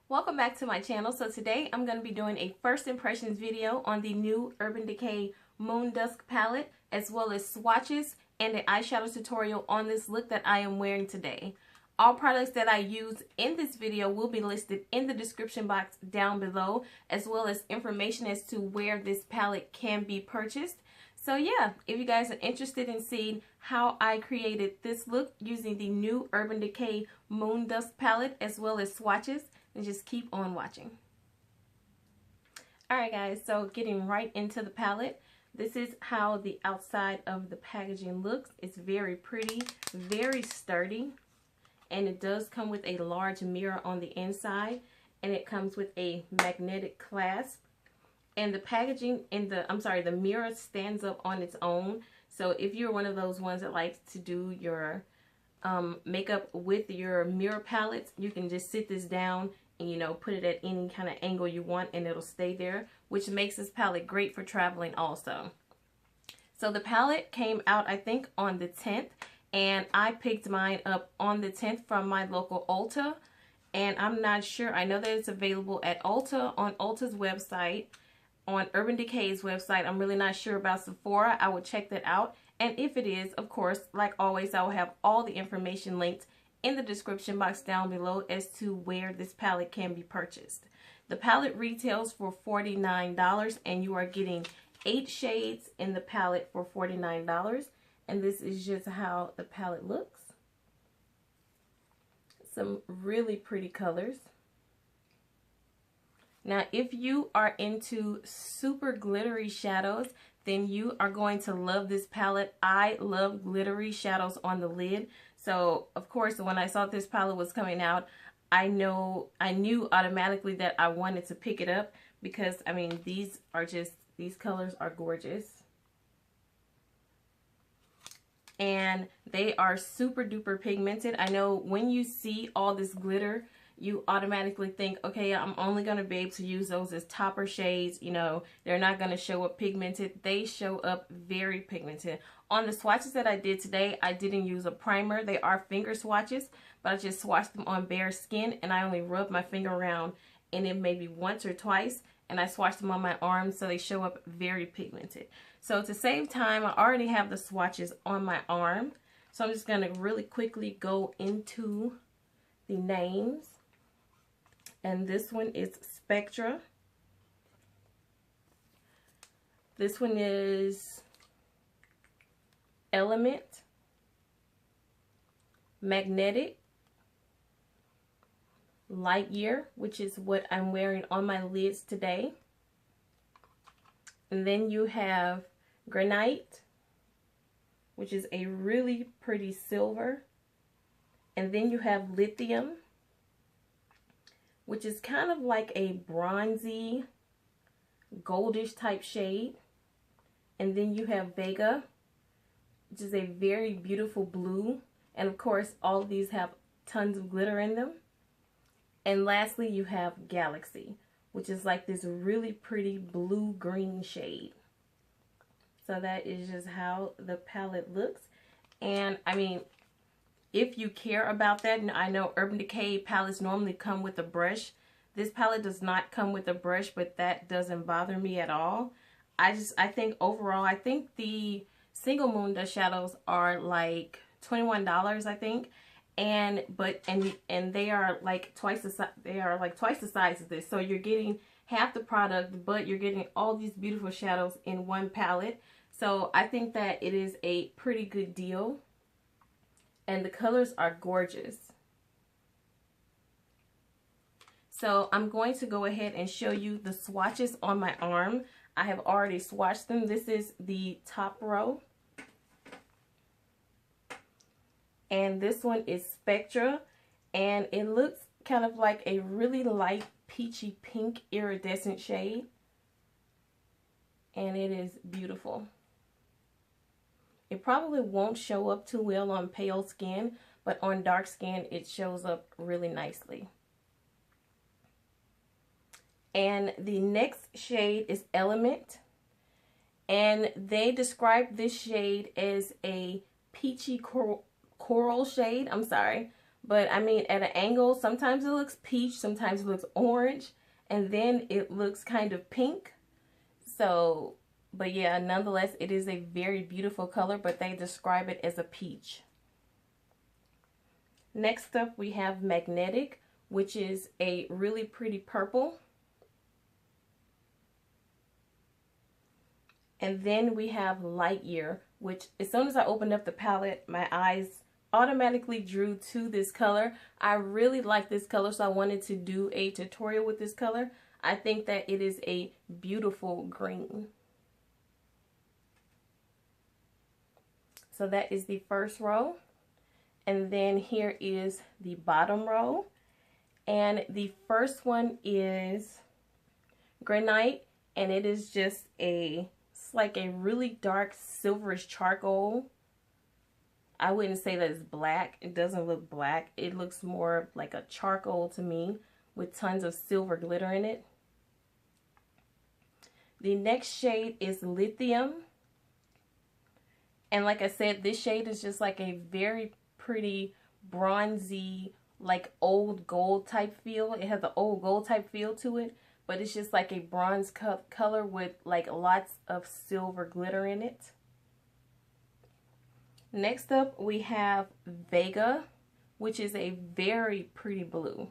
Welcome back to my channel. So today I'm going to be doing a first impressions video on the new Urban Decay Moondust palette, as well as swatches and an eyeshadow tutorial on this look that I am wearing today. All products that I use in this video will be listed in the description box down below, as well as information as to where this palette can be purchased. So yeah, if you guys are interested in seeing how I created this look using the new Urban Decay Moondust palette as well as swatches, then just keep on watching. Alright guys, so getting right into the palette. This is how the outside of the packaging looks. It's very pretty, very sturdy, and it does come with a large mirror on the inside, and it comes with a magnetic clasp. And the packaging in the mirror stands up on its own. So if you're one of those ones that likes to do your makeup with your mirror palettes, you can just sit this down and put it at any kind of angle you want, and it'll stay there, which makes this palette great for traveling also. So the palette came out, I think, on the 10th, and I picked mine up on the 10th from my local Ulta. And I'm not sure, I know that it's available at Ulta, on Ulta's website, on Urban Decay's website. I'm really not sure about Sephora. I will check that out. And if it is, of course, like always, I will have all the information linked in the description box down below as to where this palette can be purchased. The palette retails for $49, and you are getting 8 shades in the palette for $49. And this is just how the palette looks. Some really pretty colors. Now, if you are into super glittery shadows, then you are going to love this palette. I love glittery shadows on the lid. So, of course, when I saw this palette was coming out, I knew automatically that I wanted to pick it up because, I mean, these colors are gorgeous. And they are super duper pigmented. I know when you see all this glitter, you automatically think, okay, I'm only going to be able to use those as topper shades. They're not going to show up pigmented. They show up very pigmented. On the swatches that I did today, I didn't use a primer. They are finger swatches, but I just swatched them on bare skin, and I only rubbed my finger around in it maybe once or twice, and I swatched them on my arms, so they show up very pigmented. So to save time, I already have the swatches on my arm, so I'm just going to really quickly go into the names. And this one is Spectra. This one is Element, Magnetic, Light Year, which is what I'm wearing on my lids today. And then you have Granite, which is a really pretty silver. And then you have Lithium, which is kind of like a bronzy, goldish type shade. And then you have Vega, which is a very beautiful blue. And of course, all of these have tons of glitter in them. And lastly, you have Galaxy, which is like this really pretty blue-green shade. So that is just how the palette looks. And I mean, if you care about that, and I know Urban Decay palettes normally come with a brush. This palette does not come with a brush, but that doesn't bother me at all. I think overall, I think the single Moondust shadows are like $21, I think. And they are like twice the size of this. So you're getting half the product, but you're getting all these beautiful shadows in one palette. So I think that it is a pretty good deal. And the colors are gorgeous. So I'm going to go ahead and show you the swatches on my arm. I have already swatched them. This is the top row. And this one is Spectra. And it looks kind of like a really light peachy pink iridescent shade. And it is beautiful. It probably won't show up too well on pale skin, but on dark skin, it shows up really nicely. And the next shade is Element. And they describe this shade as a peachy coral shade. I'm sorry. But I mean, at an angle, sometimes it looks peach, sometimes it looks orange, and then it looks kind of pink. So, but yeah, nonetheless, it is a very beautiful color, but they describe it as a peach. Next up, we have Magnetic, which is a really pretty purple. And then we have Light Year, which as soon as I opened up the palette, my eyes automatically drew to this color. I really like this color, so I wanted to do a tutorial with this color. I think that it is a beautiful green. So that is the first row. And then here is the bottom row. And the first one is Granite, and it is just it's like a really dark silverish charcoal. I wouldn't say that it's black. It doesn't look black. It looks more like a charcoal to me with tons of silver glitter in it. The next shade is Lithium. And like I said, this shade is just like a very pretty bronzy, like old gold type feel. It has an old gold type feel to it, but it's just like a bronze color with like lots of silver glitter in it. Next up, we have Vega, which is a very pretty blue.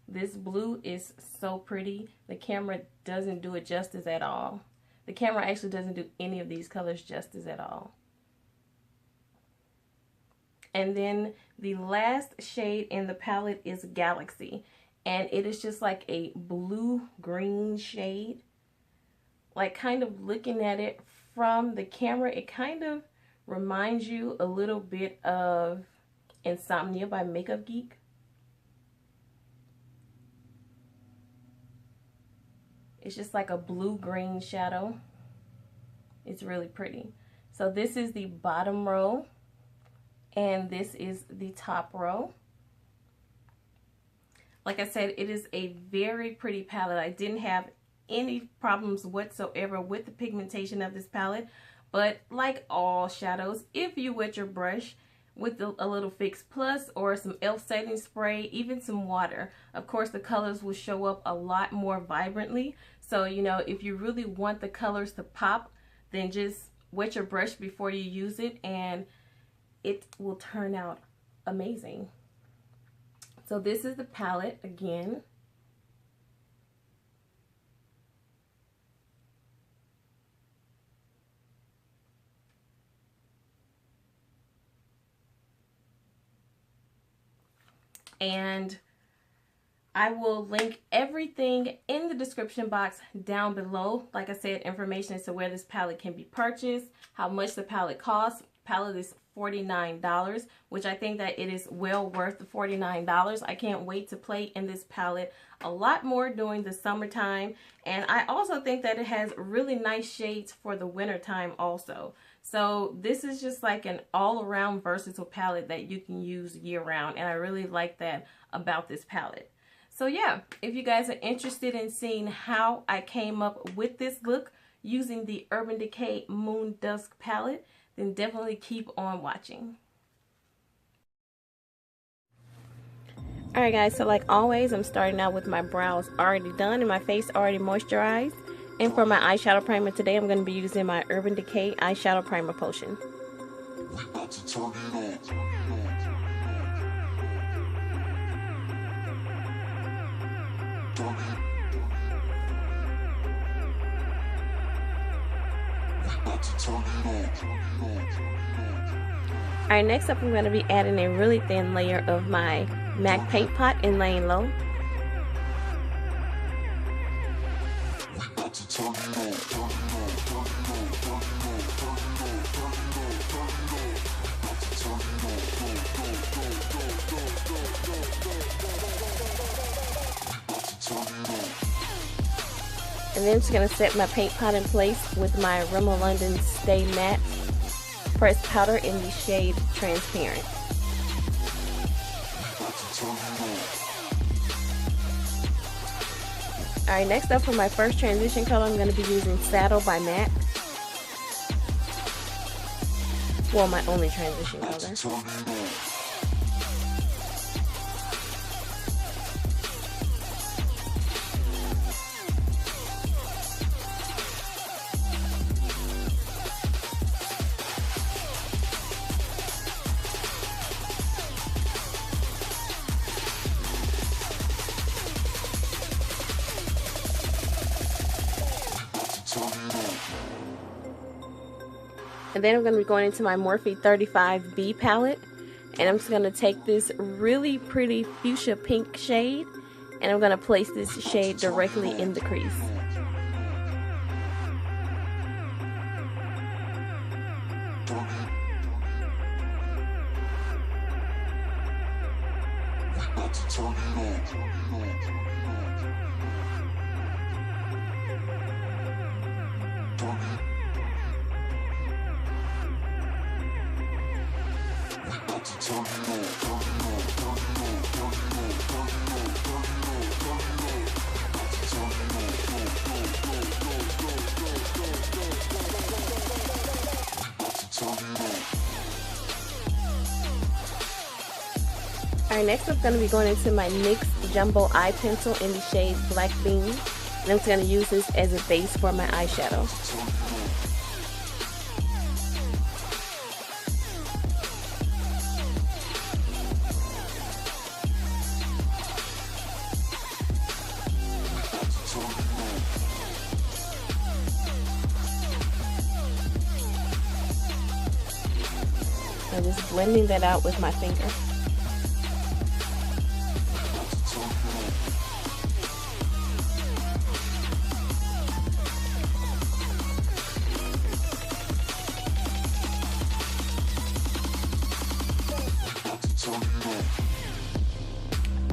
This blue is so pretty. The camera doesn't do it justice at all. The camera actually doesn't do any of these colors justice at all. And then the last shade in the palette is Galaxy. And it is just like a blue-green shade. Like kind of looking at it from the camera, it kind of reminds you a little bit of Insomnia by Makeup Geek. It's just like a blue-green shadow. It's really pretty. So this is the bottom row. And this is the top row. Like I said, it is a very pretty palette. I didn't have any problems whatsoever with the pigmentation of this palette. But like all shadows, if you wet your brush with a little Fix Plus or some e.l.f. setting spray, even some water, of course the colors will show up a lot more vibrantly. So, you know, if you really want the colors to pop, then just wet your brush before you use it and it will turn out amazing. So this is the palette again. And I will link everything in the description box down below. Like I said, information as to where this palette can be purchased, how much the palette costs. Palette is $49, which I think that it is well worth the $49. I can't wait to play in this palette a lot more during the summertime. And I also think that it has really nice shades for the winter time also. So this is just like an all-around versatile palette that you can use year-round, and I really like that about this palette. So yeah, if you guys are interested in seeing how I came up with this look using the Urban Decay Moondust palette, then definitely keep on watching. Alright guys, so like always, I'm starting out with my brows already done and my face already moisturized. And for my eyeshadow primer today, I'm going to be using my Urban Decay Eyeshadow Primer Potion. Alright, next up I'm going to be adding a really thin layer of my MAC Paint Pot in Layin Low. And then I'm just going to set my paint pot in place with my Rimmel London Stay Matte pressed powder in the shade Transparent. Alright, next up for my first transition color, I'm going to be using Saddle by MAC. Well, my only transition color. And then I'm going to be going into my Morphe 35B palette. And I'm just going to take this really pretty fuchsia pink shade. And I'm going to place this shade directly in the crease. Alright, next I'm going to be going into my NYX Jumbo Eye Pencil in the shade Black Bean. And I'm just going to use this as a base for my eyeshadow. I'm just blending that out with my finger.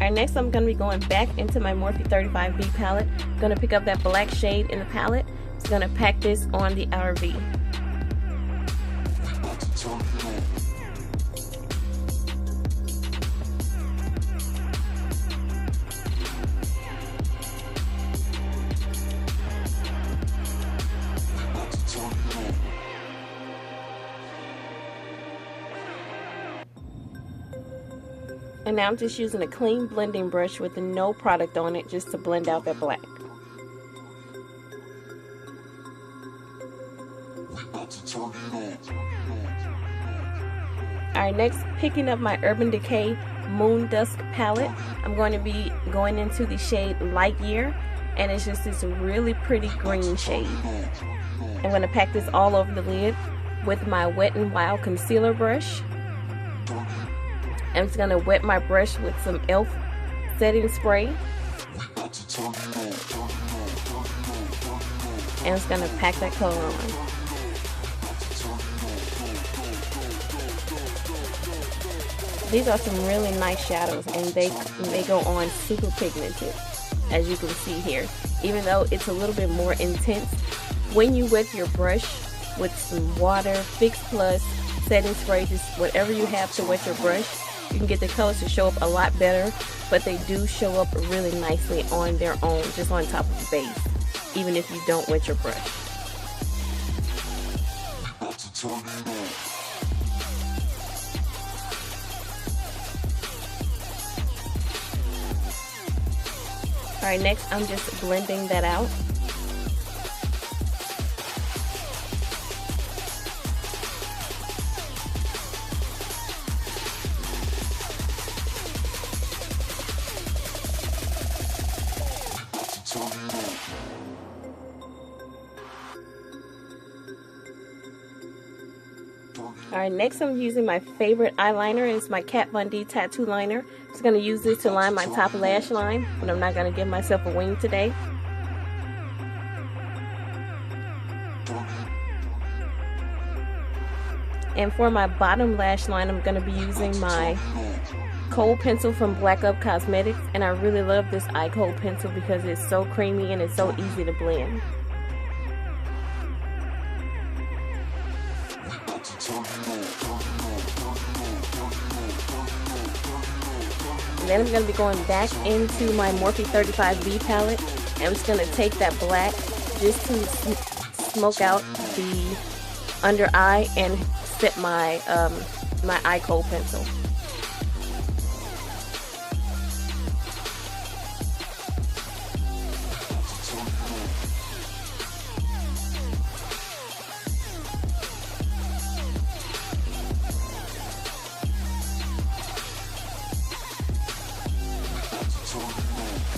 Alright, next I'm going to be going back into my Morphe 35B palette. I'm going to pick up that black shade in the palette. I'm just going to pack this on the outer V. And now I'm just using a clean blending brush with no product on it just to blend out that black. Alright, next picking up my Urban Decay Moondust palette. I'm going to be going into the shade Light Year, and it's just this really pretty green shade. I'm going to pack this all over the lid with my Wet n Wild concealer brush. I'm just going to wet my brush with some e.l.f. setting spray. And I'm just going to pack that color on. These are some really nice shadows, and they go on super pigmented, as you can see here. Even though it's a little bit more intense, when you wet your brush with some water, Fix Plus, setting spray, just whatever you have to wet your brush, you can get the colors to show up a lot better, but they do show up really nicely on their own, just on top of the base, even if you don't wet your brush. Alright, next I'm just blending that out. Alright, next I'm using my favorite eyeliner. It's my Kat Von D tattoo liner. I'm just going to use this to line my top lash line, but I'm not going to give myself a wing today. And for my bottom lash line, I'm going to be using my Khôl pencil from Black Up Cosmetics. And I really love this Khôl pencil because it's so creamy and it's so easy to blend. And then I'm going to be going back into my Morphe 35B palette, and I'm just going to take that black just to smoke out the under eye and set my my Khôl pencil.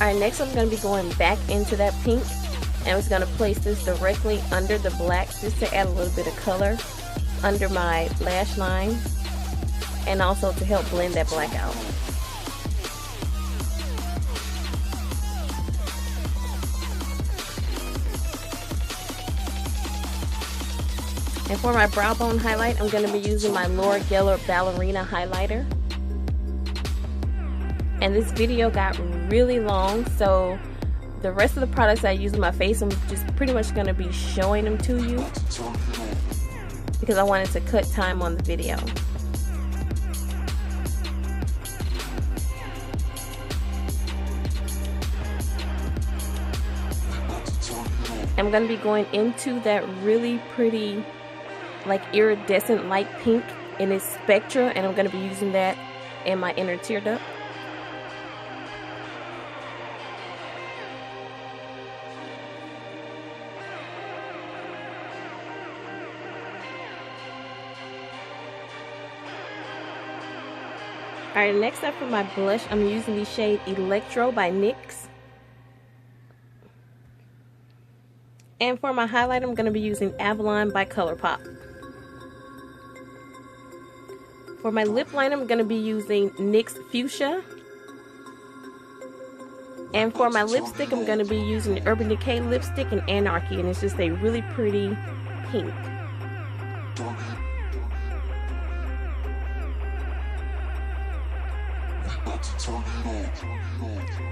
Alright, next I'm going to be going back into that pink, and I'm just going to place this directly under the black just to add a little bit of color. under my lash line and also to help blend that black out. And for my brow bone highlight, I'm going to be using my Laura Geller Ballerina highlighter. And this video got really long, so the rest of the products I use on my face, I'm just pretty much going to be showing them to you because I wanted to cut time on the video. I'm going to be going into that really pretty, like iridescent light pink in its spectra, and I'm going to be using that in my inner tear duct. Alright, next up for my blush, I'm using the shade Electro by NYX. And for my highlight, I'm going to be using Avalon by ColourPop. For my lip liner, I'm going to be using NYX Fuschia. And for my lipstick, I'm going to be using the Urban Decay lipstick in Anarchy, and it's just a really pretty pink.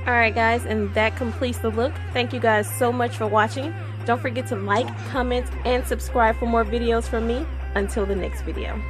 Alright guys, and that completes the look. Thank you guys so much for watching. Don't forget to like, comment, and subscribe for more videos from me. Until the next video.